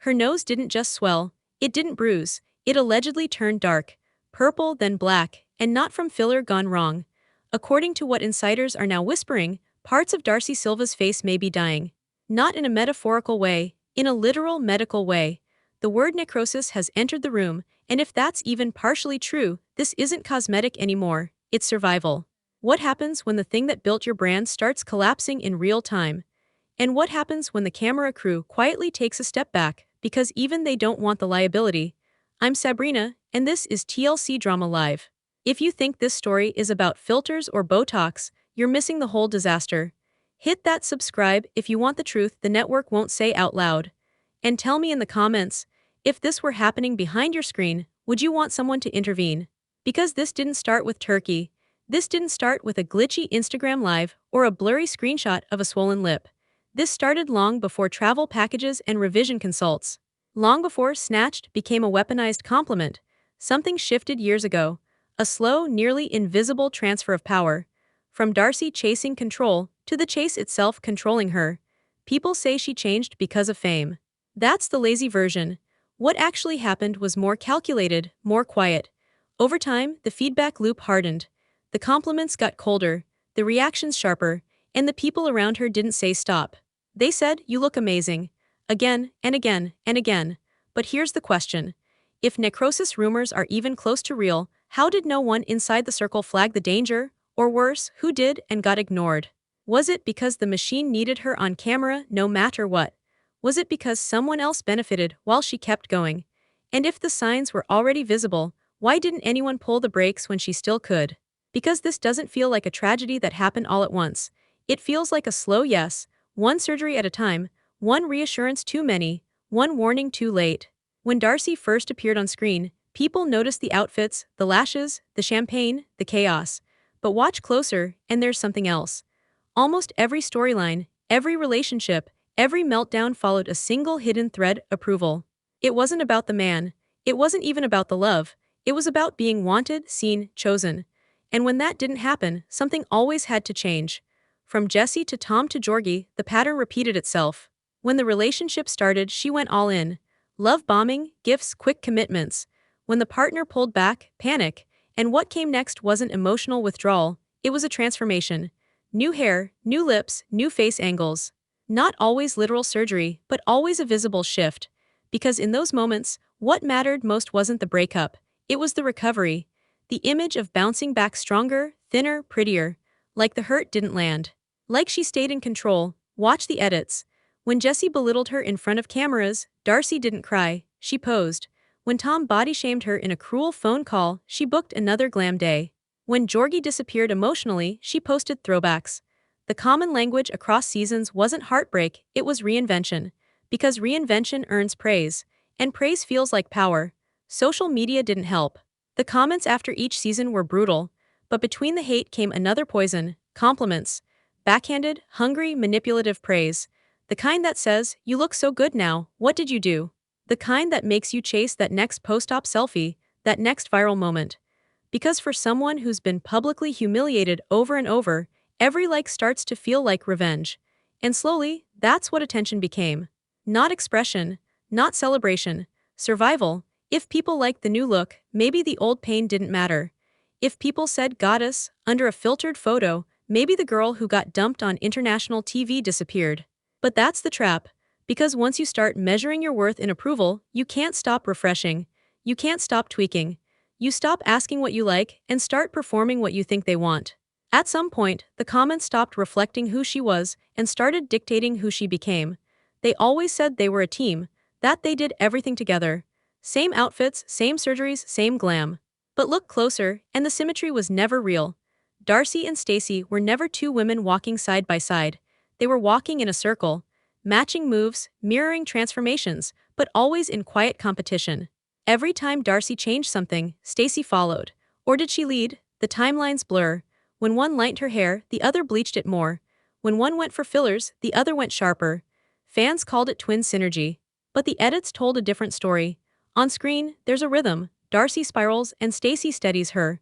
Her nose didn't just swell, it didn't bruise, it allegedly turned dark, purple then black, and not from filler gone wrong. According to what insiders are now whispering, parts of Darcey Silva's face may be dying. Not in a metaphorical way, in a literal medical way. The word necrosis has entered the room, and if that's even partially true, this isn't cosmetic anymore, it's survival. What happens when the thing that built your brand starts collapsing in real time? And what happens when the camera crew quietly takes a step back, because even they don't want the liability? I'm Sabrina, and this is TLC Drama Live. If you think this story is about filters or Botox, you're missing the whole disaster. Hit that subscribe if you want the truth the network won't say out loud. And tell me in the comments, if this were happening behind your screen, would you want someone to intervene? Because this didn't start with turkey. This didn't start with a glitchy Instagram live or a blurry screenshot of a swollen lip. This started long before travel packages and revision consults. Long before snatched became a weaponized compliment. Something shifted years ago. A slow, nearly invisible transfer of power. From Darcy chasing control to the chase itself controlling her. People say she changed because of fame. That's the lazy version. What actually happened was more calculated, more quiet. Over time, the feedback loop hardened. The compliments got colder, the reactions sharper, and the people around her didn't say stop. They said, "You look amazing." Again and again and again. But here's the question. If necrosis rumors are even close to real, how did no one inside the circle flag the danger? Or worse, who did and got ignored? Was it because the machine needed her on camera no matter what? Was it because someone else benefited while she kept going? And if the signs were already visible, why didn't anyone pull the brakes when she still could? Because this doesn't feel like a tragedy that happened all at once. It feels like a slow yes, one surgery at a time, one reassurance too many, one warning too late. When Darcy first appeared on screen, people noticed the outfits, the lashes, the champagne, the chaos. But watch closer, and there's something else. Almost every storyline, every relationship, every meltdown followed a single hidden thread: approval. It wasn't about the man. It wasn't even about the love. It was about being wanted, seen, chosen. And when that didn't happen, something always had to change. From Jesse to Tom to Georgie, the pattern repeated itself. When the relationship started, she went all in. Love bombing, gifts, quick commitments. When the partner pulled back, panic. And what came next wasn't emotional withdrawal, it was a transformation. New hair, new lips, new face angles. Not always literal surgery, but always a visible shift. Because in those moments, what mattered most wasn't the breakup, it was the recovery. The image of bouncing back stronger, thinner, prettier. Like the hurt didn't land. Like she stayed in control. Watch the edits. When Jesse belittled her in front of cameras, Darcy didn't cry, she posed. When Tom body-shamed her in a cruel phone call, she booked another glam day. When Georgie disappeared emotionally, she posted throwbacks. The common language across seasons wasn't heartbreak, it was reinvention. Because reinvention earns praise. And praise feels like power. Social media didn't help. The comments after each season were brutal. But between the hate came another poison: compliments. Backhanded, hungry, manipulative praise. The kind that says, "You look so good now, what did you do?" The kind that makes you chase that next post-op selfie, that next viral moment. Because for someone who's been publicly humiliated over and over, every like starts to feel like revenge. And slowly, that's what attention became. Not expression, not celebration, survival. If people liked the new look, maybe the old pain didn't matter. If people said goddess under a filtered photo, maybe the girl who got dumped on international TV disappeared. But that's the trap. Because once you start measuring your worth in approval, you can't stop refreshing. You can't stop tweaking. You stop asking what you like and start performing what you think they want. At some point, the comments stopped reflecting who she was and started dictating who she became. They always said they were a team, that they did everything together. Same outfits, same surgeries, same glam. But look closer, and the symmetry was never real. Darcy and Stacey were never two women walking side by side. They were walking in a circle. Matching moves, mirroring transformations, but always in quiet competition. Every time Darcy changed something, Stacey followed. Or did she lead? The timelines blur. When one lightened her hair, the other bleached it more. When one went for fillers, the other went sharper. Fans called it twin synergy. But the edits told a different story. On screen, there's a rhythm. Darcy spirals and Stacey steadies her.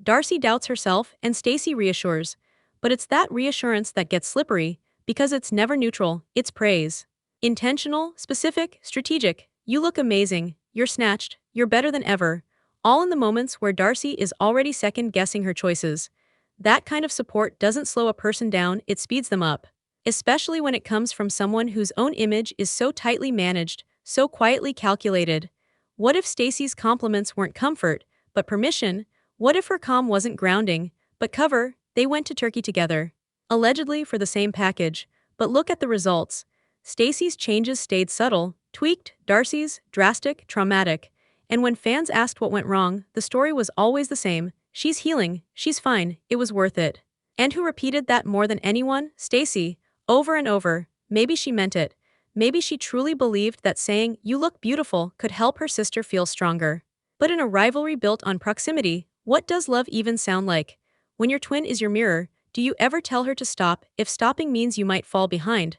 Darcy doubts herself and Stacey reassures. But it's that reassurance that gets slippery, because it's never neutral, it's praise. Intentional, specific, strategic. You look amazing. You're snatched. You're better than ever. All in the moments where Darcy is already second-guessing her choices. That kind of support doesn't slow a person down, it speeds them up. Especially when it comes from someone whose own image is so tightly managed, so quietly calculated. What if Stacy's compliments weren't comfort, but permission? What if her calm wasn't grounding, but cover? They went to Turkey together. Allegedly for the same package, but look at the results. Stacy's changes stayed subtle, tweaked, Darcy's drastic, traumatic. And when fans asked what went wrong, the story was always the same. She's healing, she's fine, it was worth it. And who repeated that more than anyone? Stacy. Over and over. Maybe she meant it. Maybe she truly believed that saying, "You look beautiful," could help her sister feel stronger. But in a rivalry built on proximity, what does love even sound like? When your twin is your mirror, do you ever tell her to stop if stopping means you might fall behind?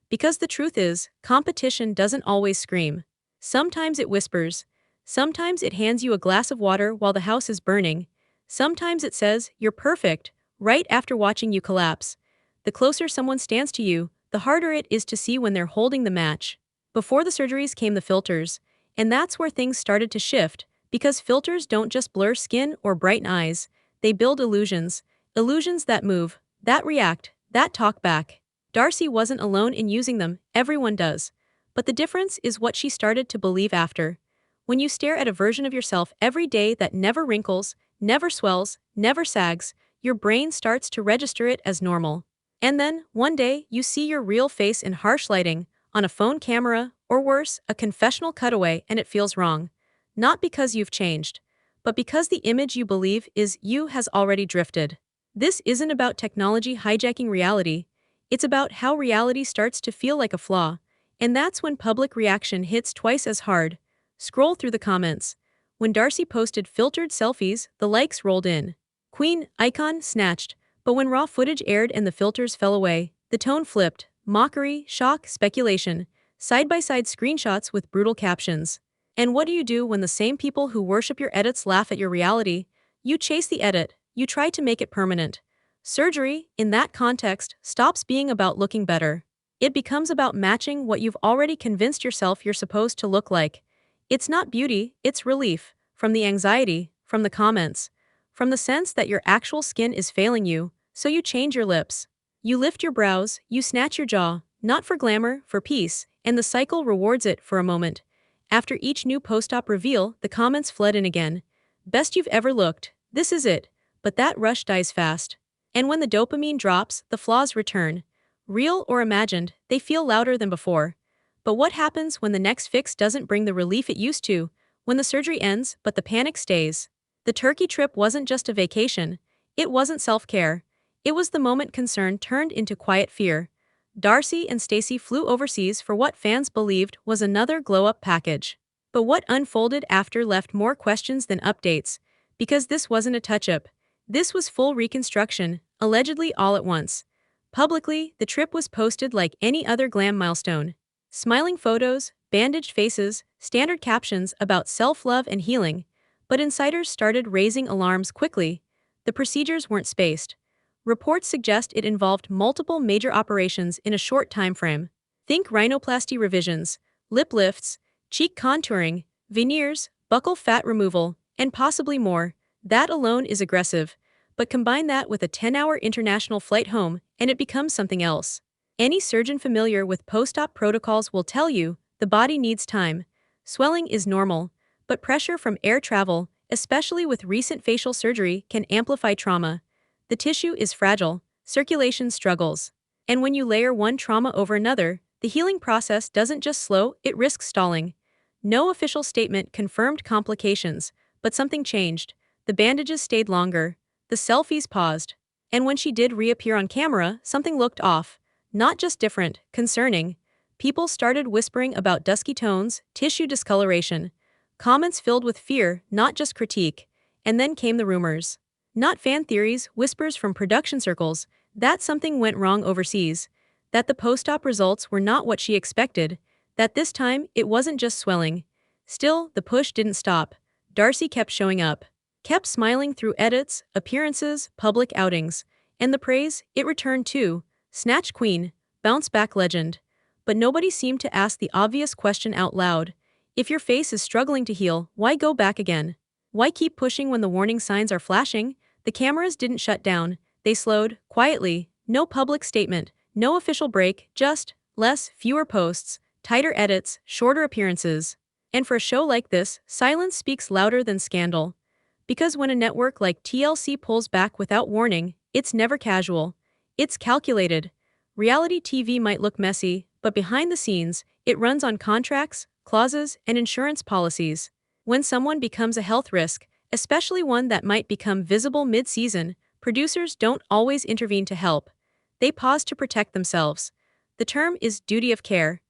Because the truth is, competition doesn't always scream. Sometimes it whispers. Sometimes it hands you a glass of water while the house is burning. Sometimes it says, "You're perfect," right after watching you collapse. The closer someone stands to you, the harder it is to see when they're holding the match. Before the surgeries came the filters, and that's where things started to shift, because filters don't just blur skin or brighten eyes, they build illusions. Illusions that move, that react, that talk back. Darcy wasn't alone in using them, everyone does. But the difference is what she started to believe after. When you stare at a version of yourself every day that never wrinkles, never swells, never sags, your brain starts to register it as normal. And then, one day, you see your real face in harsh lighting, on a phone camera, or worse, a confessional cutaway, and it feels wrong. Not because you've changed, but because the image you believe is you has already drifted. This isn't about technology hijacking reality, it's about how reality starts to feel like a flaw. And that's when public reaction hits twice as hard. Scroll through the comments. When Darcy posted filtered selfies, the likes rolled in. Queen, icon, snatched. But when raw footage aired and the filters fell away, the tone flipped. Mockery, shock, speculation. Side-by-side screenshots with brutal captions. And what do you do when the same people who worship your edits laugh at your reality? You chase the edit. You try to make it permanent. Surgery, in that context, stops being about looking better. It becomes about matching what you've already convinced yourself you're supposed to look like. It's not beauty, it's relief. From the anxiety, from the comments, from the sense that your actual skin is failing you. So you change your lips. You lift your brows, you snatch your jaw, not for glamour, for peace, and the cycle rewards it for a moment. After each new post-op reveal, the comments flood in again. Best you've ever looked, this is it. But that rush dies fast. And when the dopamine drops, the flaws return. Real or imagined, they feel louder than before. But what happens when the next fix doesn't bring the relief it used to? When the surgery ends, but the panic stays. The Turkey trip wasn't just a vacation. It wasn't self-care. It was the moment concern turned into quiet fear. Darcy and Stacy flew overseas for what fans believed was another glow-up package. But what unfolded after left more questions than updates. Because this wasn't a touch-up. This was full reconstruction, allegedly all at once. Publicly, the trip was posted like any other glam milestone. Smiling photos, bandaged faces, standard captions about self-love and healing. But insiders started raising alarms quickly. The procedures weren't spaced. Reports suggest it involved multiple major operations in a short time frame. Think rhinoplasty revisions, lip lifts, cheek contouring, veneers, buccal fat removal, and possibly more. That alone is aggressive. But combine that with a 10-hour international flight home, and it becomes something else. Any surgeon familiar with post-op protocols will tell you the body needs time. Swelling is normal, but pressure from air travel, especially with recent facial surgery, can amplify trauma. The tissue is fragile, circulation struggles. And when you layer one trauma over another, the healing process doesn't just slow, it risks stalling. No official statement confirmed complications, but something changed. The bandages stayed longer. The selfies paused. And when she did reappear on camera, something looked off. Not just different, concerning. People started whispering about dusky tones, tissue discoloration. Comments filled with fear, not just critique. And then came the rumors. Not fan theories, whispers from production circles, that something went wrong overseas. That the post-op results were not what she expected. That this time, it wasn't just swelling. Still, the push didn't stop. Darcy kept showing up. Kept smiling through edits, appearances, public outings. And the praise, it returned too. Snatch queen, bounce back legend. but nobody seemed to ask the obvious question out loud. If your face is struggling to heal, why go back again? Why keep pushing when the warning signs are flashing? The cameras didn't shut down, they slowed, quietly, no public statement, no official break, just fewer posts, tighter edits, shorter appearances. And for a show like this, silence speaks louder than scandal. Because when a network like TLC pulls back without warning, it's never casual. It's calculated. Reality TV might look messy, but behind the scenes, it runs on contracts, clauses, and insurance policies. When someone becomes a health risk, especially one that might become visible mid-season, producers don't always intervene to help. They pause to protect themselves. The term is duty of care.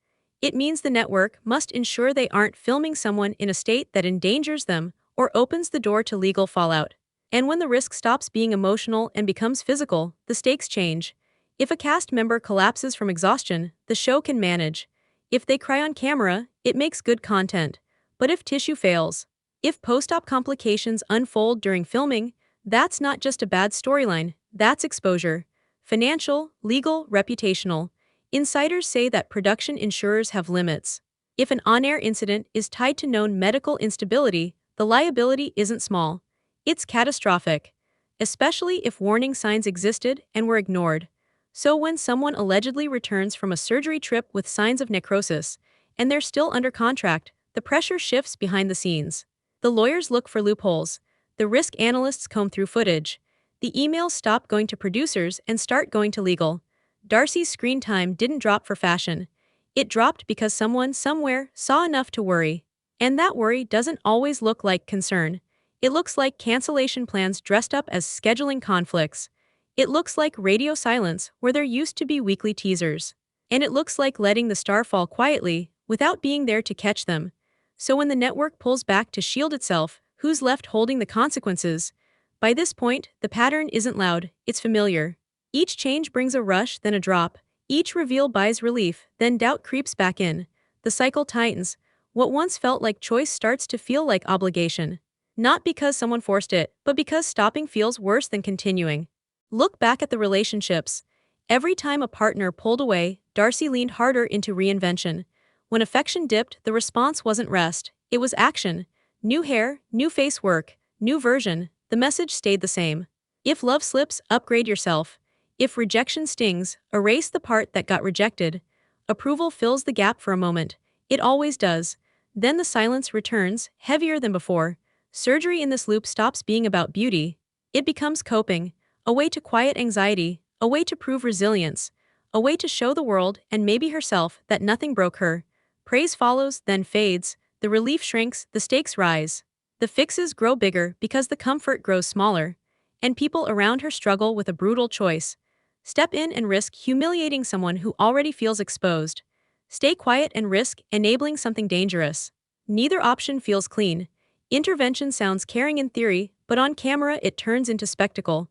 It means the network must ensure they aren't filming someone in a state that endangers them or opens the door to legal fallout. And when the risk stops being emotional and becomes physical, the stakes change. If a cast member collapses from exhaustion, the show can manage. If they cry on camera, it makes good content. But if tissue fails, if post-op complications unfold during filming, that's not just a bad storyline, that's exposure. Financial, legal, reputational. Insiders say that production insurers have limits. If an on-air incident is tied to known medical instability, the liability isn't small. It's catastrophic. Especially if warning signs existed and were ignored. So when someone allegedly returns from a surgery trip with signs of necrosis, and they're still under contract, the pressure shifts behind the scenes. The lawyers look for loopholes. The risk analysts comb through footage. The emails stop going to producers and start going to legal. Darcy's screen time didn't drop for fashion. It dropped because someone somewhere saw enough to worry. And that worry doesn't always look like concern. It looks like cancellation plans dressed up as scheduling conflicts. It looks like radio silence where there used to be weekly teasers. And it looks like letting the star fall quietly without being there to catch them. So when the network pulls back to shield itself, who's left holding the consequences? By this point, the pattern isn't loud, it's familiar. Each change brings a rush, then a drop. Each reveal buys relief, then doubt creeps back in. The cycle tightens. What once felt like choice starts to feel like obligation. Not because someone forced it, but because stopping feels worse than continuing. Look back at the relationships. Every time a partner pulled away, Darcy leaned harder into reinvention. When affection dipped, the response wasn't rest, it was action. New hair, new face work, new version, the message stayed the same. If love slips, upgrade yourself. If rejection stings, erase the part that got rejected. Approval fills the gap for a moment. It always does. Then the silence returns, heavier than before. Surgery in this loop stops being about beauty. It becomes coping, a way to quiet anxiety, a way to prove resilience, a way to show the world and maybe herself that nothing broke her. Praise follows, then fades, the relief shrinks, the stakes rise. The fixes grow bigger because the comfort grows smaller. And people around her struggle with a brutal choice. Step in and risk humiliating someone who already feels exposed. Stay quiet and risk enabling something dangerous. Neither option feels clean. Intervention sounds caring in theory, but on camera it turns into spectacle.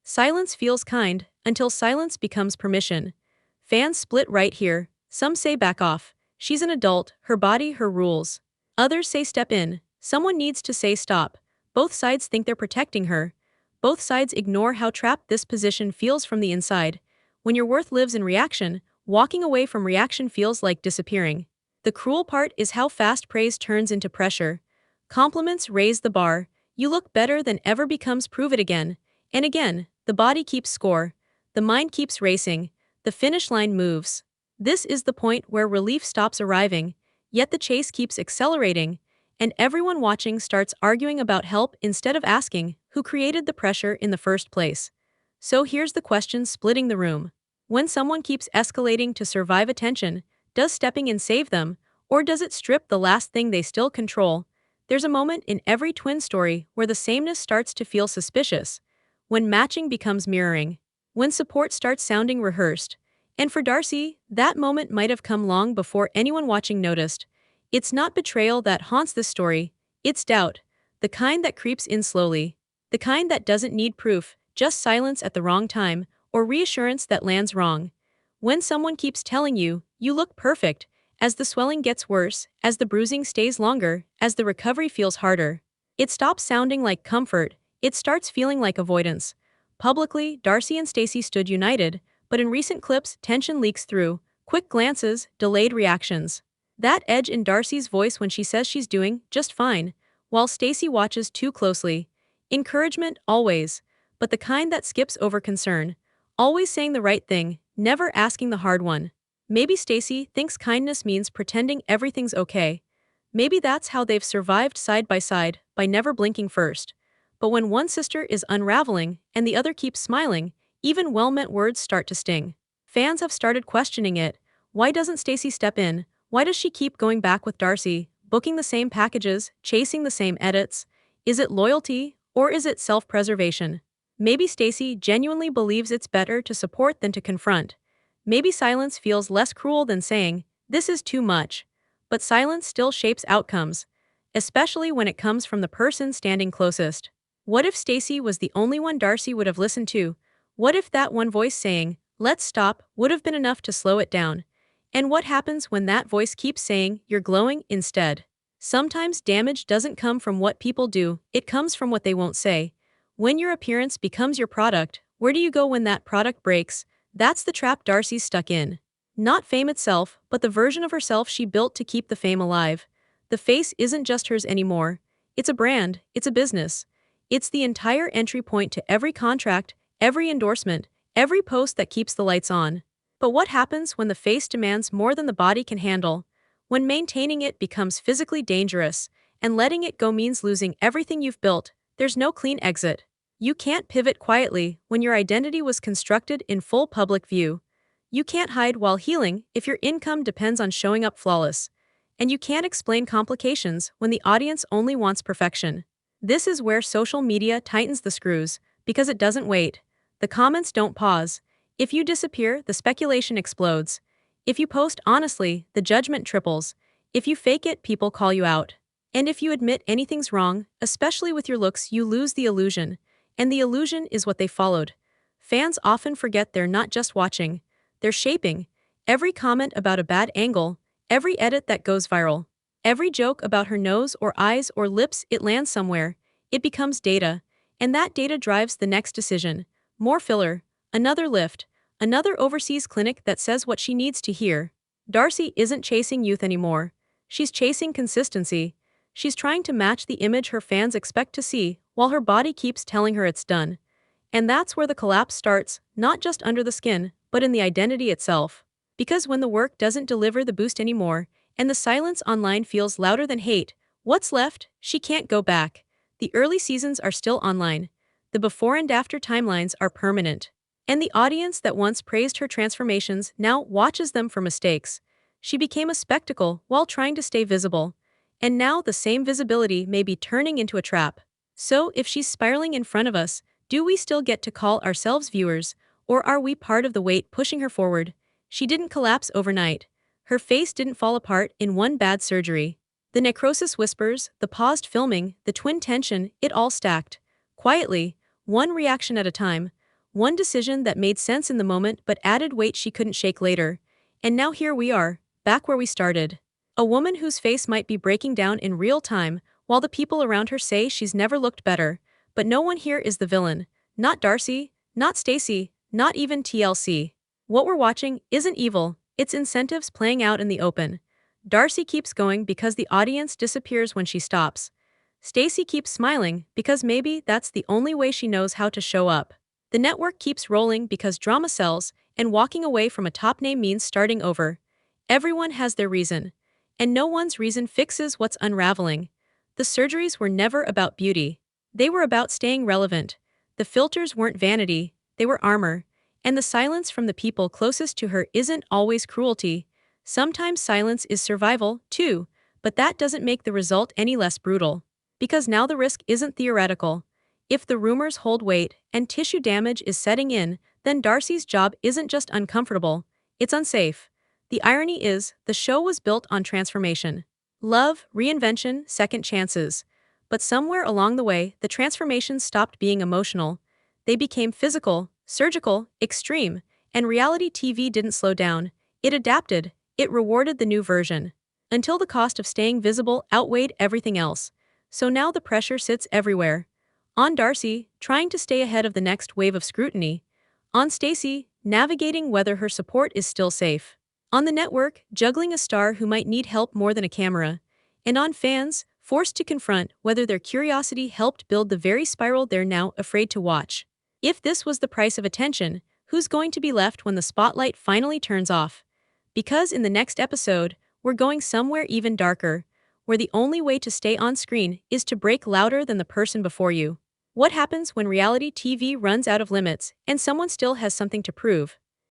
Silence feels kind, until silence becomes permission. Fans split right here. Some say back off. She's an adult, her body, her rules. Others say step in. Someone needs to say stop. Both sides think they're protecting her. Both sides ignore how trapped this position feels from the inside. When your worth lives in reaction, walking away from reaction feels like disappearing. The cruel part is how fast praise turns into pressure. Compliments raise the bar. You look better than ever becomes prove it again. And again, the body keeps score. The mind keeps racing. The finish line moves. This is the point where relief stops arriving, yet the chase keeps accelerating, and everyone watching starts arguing about help instead of asking who created the pressure in the first place. So here's the question splitting the room. When someone keeps escalating to survive attention, does stepping in save them, or does it strip the last thing they still control? There's a moment in every twin story where the sameness starts to feel suspicious, when matching becomes mirroring, when support starts sounding rehearsed. And for Darcy, that moment might have come long before anyone watching noticed. It's not betrayal that haunts this story, it's doubt, the kind that creeps in slowly, the kind that doesn't need proof, just silence at the wrong time, or reassurance that lands wrong. When someone keeps telling you, you look perfect, as the swelling gets worse, as the bruising stays longer, as the recovery feels harder, it stops sounding like comfort, it starts feeling like avoidance. Publicly, Darcy and Stacey stood united, but in recent clips, tension leaks through. Quick glances, delayed reactions. That edge in Darcy's voice when she says she's doing just fine, while Stacy watches too closely. Encouragement, always, but the kind that skips over concern. Always saying the right thing, never asking the hard one. Maybe Stacy thinks kindness means pretending everything's okay. Maybe that's how they've survived side by never blinking first. But when one sister is unraveling and the other keeps smiling, even well-meant words start to sting. Fans have started questioning it. Why doesn't Stacy step in? Why does she keep going back with Darcy, booking the same packages, chasing the same edits? Is it loyalty, or is it self-preservation? Maybe Stacy genuinely believes it's better to support than to confront. Maybe silence feels less cruel than saying, "This is too much." But silence still shapes outcomes, especially when it comes from the person standing closest. What if Stacy was the only one Darcy would have listened to? What if that one voice saying, "Let's stop," would have been enough to slow it down? And what happens when that voice keeps saying, "You're glowing," instead? Sometimes damage doesn't come from what people do, it comes from what they won't say. When your appearance becomes your product, where do you go when that product breaks? That's the trap Darcy's stuck in. Not fame itself, but the version of herself she built to keep the fame alive. The face isn't just hers anymore. It's a brand, it's a business. It's the entire entry point to every contract, every endorsement, every post that keeps the lights on. But what happens when the face demands more than the body can handle? When maintaining it becomes physically dangerous, and letting it go means losing everything you've built, there's no clean exit. You can't pivot quietly when your identity was constructed in full public view. You can't hide while healing if your income depends on showing up flawless. And you can't explain complications when the audience only wants perfection. This is where social media tightens the screws, because it doesn't wait. The comments don't pause. If you disappear, the speculation explodes. If you post honestly, the judgment triples. If you fake it, people call you out. And if you admit anything's wrong, especially with your looks, you lose the illusion. And the illusion is what they followed. Fans often forget they're not just watching, they're shaping. Every comment about a bad angle, every edit that goes viral, every joke about her nose or eyes or lips, it lands somewhere. It becomes data. And that data drives the next decision. More filler, another lift, another overseas clinic that says what she needs to hear. Darcy isn't chasing youth anymore. She's chasing consistency. She's trying to match the image her fans expect to see, while her body keeps telling her it's done. And that's where the collapse starts, not just under the skin, but in the identity itself. Because when the work doesn't deliver the boost anymore, and the silence online feels louder than hate, what's left? She can't go back. The early seasons are still online. The before and after timelines are permanent. And the audience that once praised her transformations now watches them for mistakes. She became a spectacle while trying to stay visible. And now the same visibility may be turning into a trap. So if she's spiraling in front of us, do we still get to call ourselves viewers, or are we part of the weight pushing her forward? She didn't collapse overnight. Her face didn't fall apart in one bad surgery. The necrosis whispers, the paused filming, the twin tension, it all stacked. Quietly, one reaction at a time, one decision that made sense in the moment but added weight she couldn't shake later. And now here we are, back where we started. A woman whose face might be breaking down in real time, while the people around her say she's never looked better. But no one here is the villain. Not Darcy, not Stacy, not even TLC. What we're watching isn't evil, it's incentives playing out in the open. Darcy keeps going because the audience disappears when she stops. Stacy keeps smiling because maybe that's the only way she knows how to show up. The network keeps rolling because drama sells, and walking away from a top name means starting over. Everyone has their reason. And no one's reason fixes what's unraveling. The surgeries were never about beauty. They were about staying relevant. The filters weren't vanity, they were armor. And the silence from the people closest to her isn't always cruelty. Sometimes silence is survival, too, but that doesn't make the result any less brutal. Because now the risk isn't theoretical. If the rumors hold weight and tissue damage is setting in, then Darcy's job isn't just uncomfortable, it's unsafe. The irony is, the show was built on transformation. Love, reinvention, second chances. But somewhere along the way, the transformations stopped being emotional. They became physical, surgical, extreme, and reality TV didn't slow down. It adapted, it rewarded the new version. Until the cost of staying visible outweighed everything else. So now the pressure sits everywhere. On Darcy, trying to stay ahead of the next wave of scrutiny. On Stacy, navigating whether her support is still safe. On the network, juggling a star who might need help more than a camera. And on fans, forced to confront whether their curiosity helped build the very spiral they're now afraid to watch. If this was the price of attention, who's going to be left when the spotlight finally turns off? Because in the next episode, we're going somewhere even darker, where the only way to stay on screen is to break louder than the person before you. What happens when reality TV runs out of limits and someone still has something to prove?